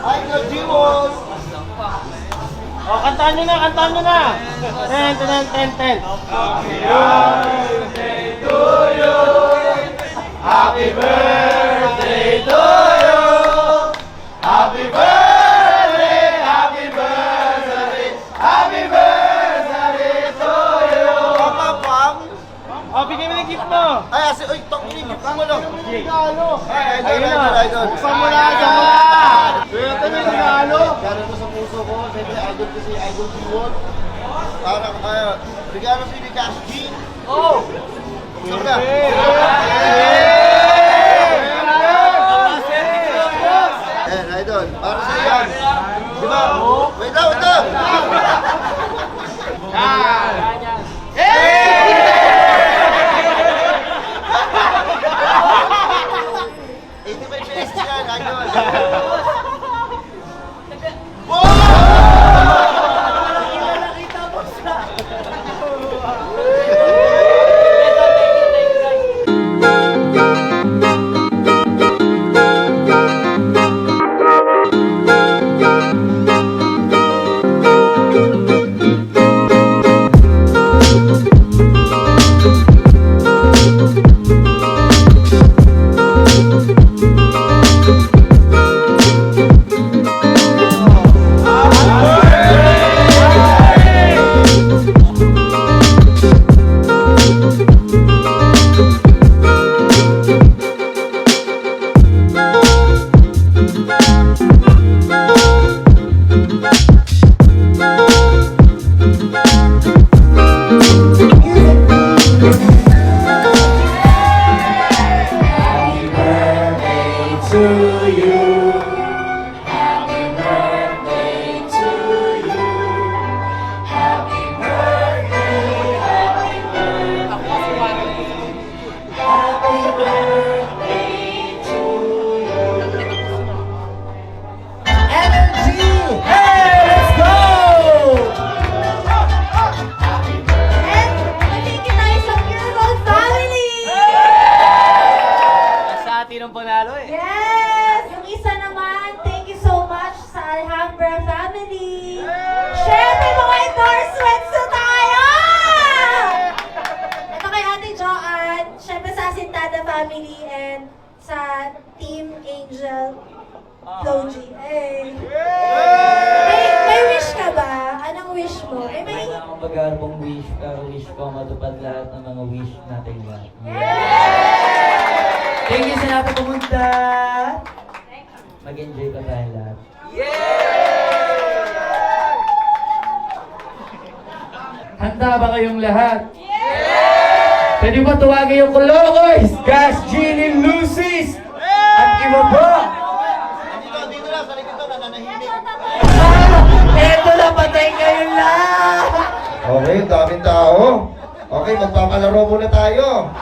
Hi, G-Wolf! Oh, kantahan nyo na, kantahan nyo na! 10, 10, 10, 10. Happy birthday to you! Happy birthday, happy birthday, happy birthday to you! Pam! Oh, bigyan mo ng gift mo! Ay, uy, gift mo lang! Regalo! Ay, idol! Buksan mo na, dyan mo na! Ito na yung regalo! Gano'n mo sa puso ko, siyempre idol kasi idol G-Wolf. Parang, regalo si Cash G. Oh! Buksan mo na! Idol, para sa yan. Diba? Wait lang, wait lang! Yes! Yung isa naman, thank you so much sa Alhambra family. Siyempre, mga endorsements na tayo! Ito kay Ate Joanne, siyempre sa Asintada family and sa Team Angel Flow G. Hey. May wish ka ba? Anong wish mo? May... Wala akong pag-aarapong wish, pero wish ko matupad lahat ng mga wish natin lahat. Thank you sa lahat na pumunta! Mag-enjoy pa tayo lahat. Handa ba kayong lahat? Pwede ba tuwagin yung Colocos, Gas, Genie, Lucis, at iba po? Dito lang, sa likod na, nananahimik. Eto na, patay kayo lang! Okay, daming tao. Okay, magpapalaro muna tayo.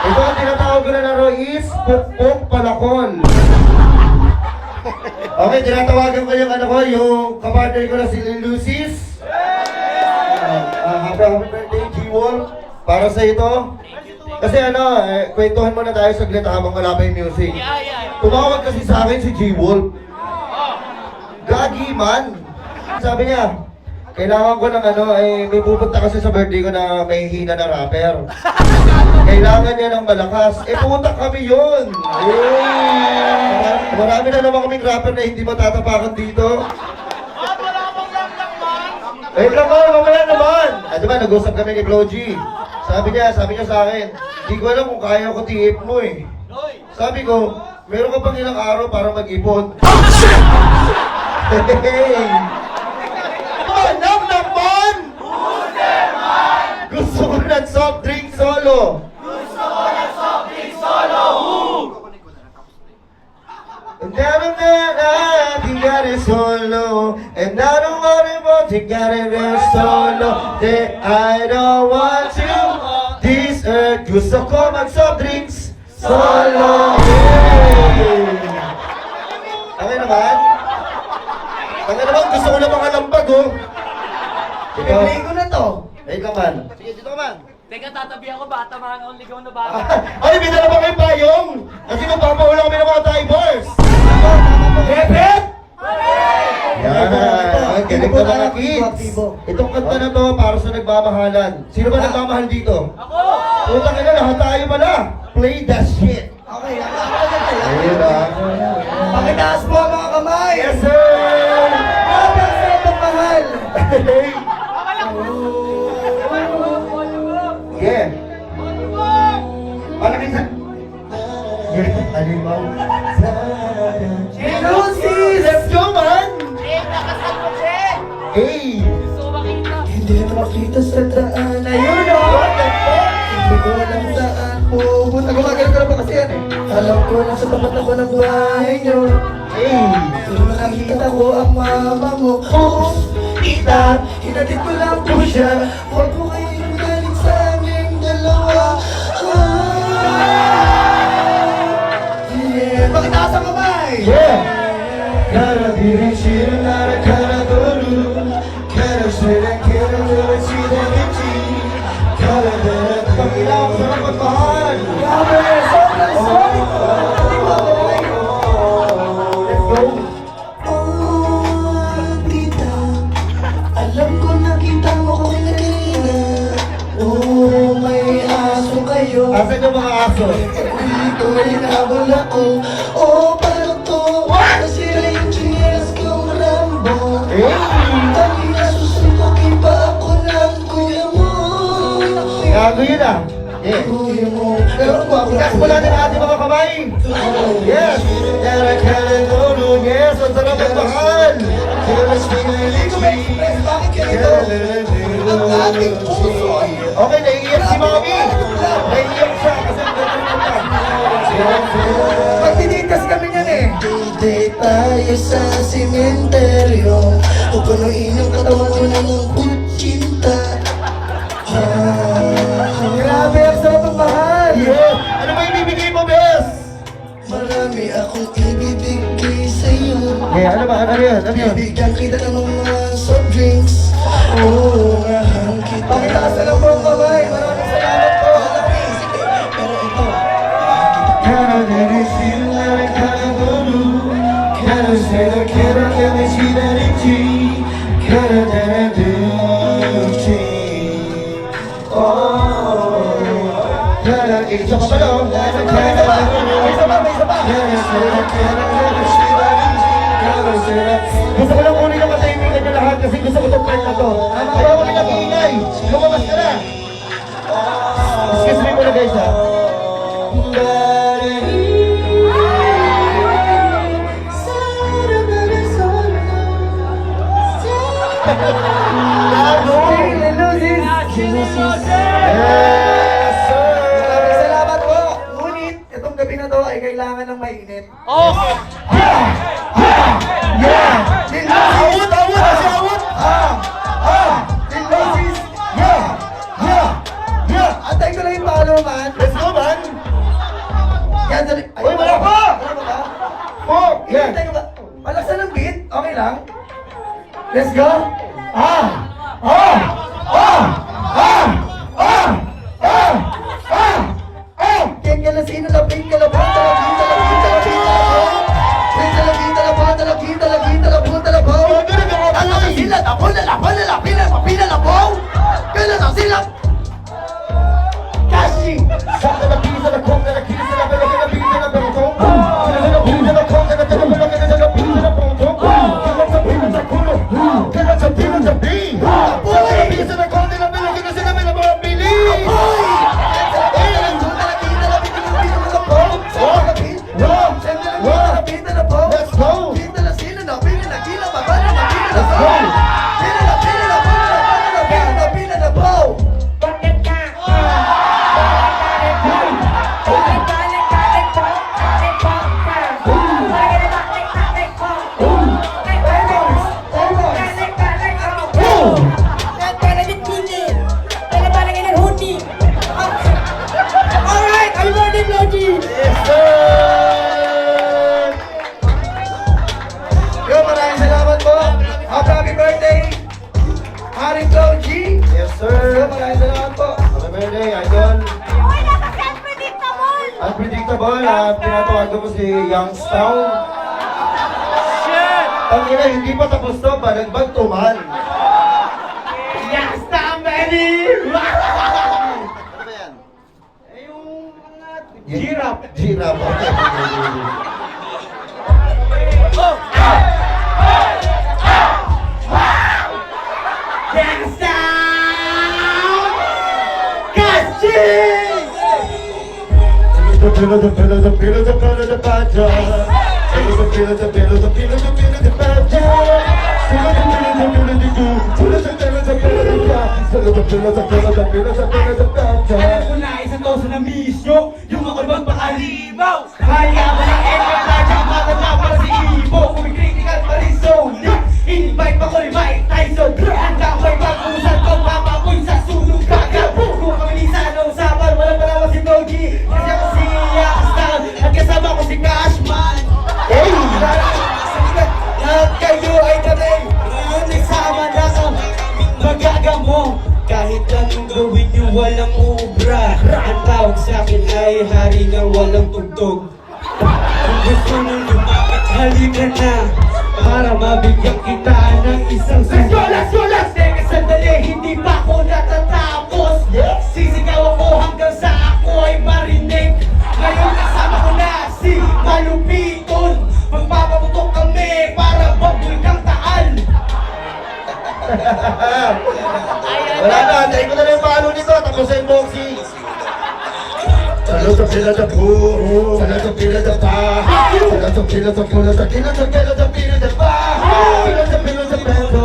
Ito ang tinatawag ko na laro is Pukpuk Palakol. Okay, tinatawagan ko yung yung kapartner ko na si Lucis. Happy birthday, G-Wolf. Para sa ito. Kasi kwentuhan muna tayo saglit habang wala pa yung music. Tumawag kasi sa akin si G-Wolf. Gagi man. Sabi niya, kailangan ko ng may pupunta kasi sa birthday ko na may hina na rapper. Kailangan niya ng malakas. Pumunta kami yun. Marami na naman kaming rapper na hindi matatapakan dito. Wait lang mo, mamaya naman. Diba, nag-usap kami ni Flo G. Sabi niya sa akin, hindi ko alam kung kaya ko tiip mo eh. Sabi ko, meron ka pang ilang araw para mag-ipon. Hey! Alam naman! Gusto ko ng soft drink solo! And I don't know, you got it solo. And I don't worry about you got it real solo. That I don't want you. This earth, gusto ko mag-soft drinks solo. Okay naman? Okay naman, gusto ko na mga lampag, oh. Pinag-play ko na to. Hey, kaman. Sige, dito kaman. Teka, tatabi ako, bata mga akong ligaw na bata. Ay, may dala ba kayo payong? Kasi kanta na to para sa nagmamahalan. Sino ba nagmamahal dito? Ako! Putang ina, lahat tayo pala. Play that shit. Okay, Ayun ah. pakitaas mo ang mga kamay! Yes, sir! Habang sa ibang mahal! Hey! Yeah! Palaki sa... Yeah, alimaw. Lucy! Let's go, man! Hey! Hindi mo makita sa daan. Ayun o! Hindi ko alam saan pupunta. Gumagano ka na ba kasi yan eh? Alam ko lang sa tapat ako ng bahay nyo. Hey! Pero nakita ko ang mama mo. Oo, tita, hinatid ko lang po siya. Huwag mo kayong galing sa aming dalawa. Yeah, pakitaas ang kamay! Yeah! Kara birin shirin nara kara doru. Kara shirin kara doru shirin ichi. Kara dara pangilaw sa kapagmahal. Grabe, sobrang solid ko. Let's go! Oh, tita, alam ko nakita mo ko kanina. Oh, may aso kayo. Asan yung mga aso? Dito hinabol ako. Oh, paano to? Nasira yung cheers kong Rambo. Hey! Tangina, susuntokin pa ako ng kuya mo. Gago yun ah! Yeah! Kuya mo. Pero ikas mo natin ang ating mga kamay! Yes! Kara kara doru. Yes! Ang sarap at mahal! Kara shirin ichi. Bakit ganito? Ang ating puso ay Okay, naiiyak si Mami! Naiiyak siya kasi ang ganda niya. magdidate kasi kami niyan eh. Date tayo sa simenteryo. Pupunuin ang katawan mo na ng kutsinta. Grabe ang sobrang mahal. Yeah! Ano ba ibibigay mo, Bes? Marami akong ibibigay sa'yo. Yeah, ano ba? Ano yun? Ano yun? Bibigyan kita ng mga soft drinks. Oo, mahal kita. Pakitaas na lang po ang kamay. Maraming salamat po. Sige, pero ito. Kara dere shirin kara doru. Kara shira kara kara shirin ichi. Kara dere duchi. Oh. Kara isa pa pala. May isa pa, may isa pa. Gusto ko lang kunin ang katahimikan niyo lahat kasi gusto ko itong part na to. Kaya huwag na maingay. Lumabas ka na. Excuse me muna guys ha. Yes, sir! Maraming salamat po. Ngunit, itong gabi na to ay kailangan ng mainit. Yeah! Lil Awot! Awot! Kasi awot! Lil Lucis. Yeah! Yeah! Yeah! Antay ko lang yung palo, man. Let's go, man! Yan, dali. Ay, Uy, wala pa! Wala pa ba? Oh! Yeah! Hintay ko ba? Malaksan ng beat? Okay lang? Let's go. Ah! Ah! Ah! Ah! Ah! Ah! Ah! Ah! Kaya na sino na pink ka na po, talagin, talagin, talagin, talagin. Talagin, talagin, talagin, talagin, talagin, talagin. Ano na sila? Tapon na laban na lapin na papina na po. Kailan na sila? Kashi! Saka na pisa na kong na nakita sa label na pisa na bangkong. Sila na pisa na kong na nakita mo lang na pisa na bangkong. Kailan sa pisa sa kulo. Kailan sa pisa sa bi. Saka na pisa na kong na label na sila na mga pili. Apoy! Talagin, talagin, talagin, talagin, na po. Talagin, talagin, talagin na po. Let's go! Pina na sila na pina na gila baba na pina na po. Pina na pina na pina na pina na pina na po. Bakit ka? Alright, I'm ready, Bloody! Yes, sir! Yo, maraming salamat po. Happy birthday, Harry Flo G. Yes, Yo, sir! maraming salamat po. Happy birthday, Idol! Uy, napaka-unpredictable! Unpredictable, pinatawagan ko si Youngstown. Ang ina, hindi pa tapos to, balagbag tumal. Ready? Giraffe. Giraffe. Okay. Gangsta! Casting! Alam ko na isang toso na miss nyo, yung ako magpakalimaw. Kaya mo ng enterprise, ang matanda para si Ibo. Kung may critical pa rin zone, invite pa ko ni Mike Tyson. Handa ko'y pag-usap kong papakoy sa sunog kagabo. Kung kami ni Sana usapan, walang malawa si Logi. Kasi ako si Yakastan, at kasama ko si Cashman. Hey! Lahat kayo ay kami, ngayon nagsama na ang magagamo. Kahit anong gawin nyo, walang ubra. Ang tawag sa'kin ay hari na walang tugtog. Kung gusto nyo lumapit, halika na para mabigyan kita ng isang sandali. Let's go! Teka sandali, hindi pa ako natatapos. Sisigaw ako hanggang sa ako ay marinig. Ngayon kasama ko na si Malupiton. Magpapaputok kami para babul kang taal. Wala na, antayin ko na lang yung palo nito, tapos yung boxing. Salut sa pila sa po, salut sa pila sa pa, salut sa pila sa pula sa pila sa pila sa pila sa pa, salut sa pila sa peso,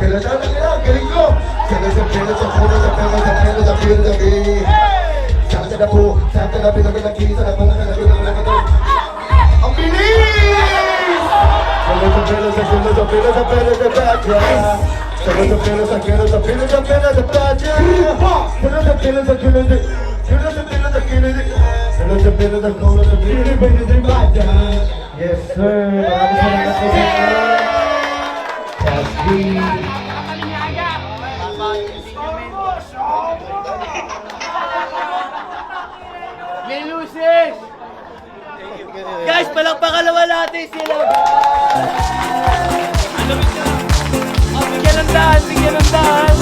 pila sa pila, galing ko. Salut sa pila sa pula sa pila sa pila sa pila sa pila. Salut na po, salut na pila sa kisa na pala sa pila sa pila. Ang bilis! Salut sa pila sa pila sa pila sa pila sa pila. Salut sa pila sa pila sa pila sa pila sa pila. Salut sa pila sa pila sa Yes, sir. Maraming salamat po sa inyo. Casting. Guys, palakpakan naman natin sila. Bigyan ng daan, bigyan ng daan.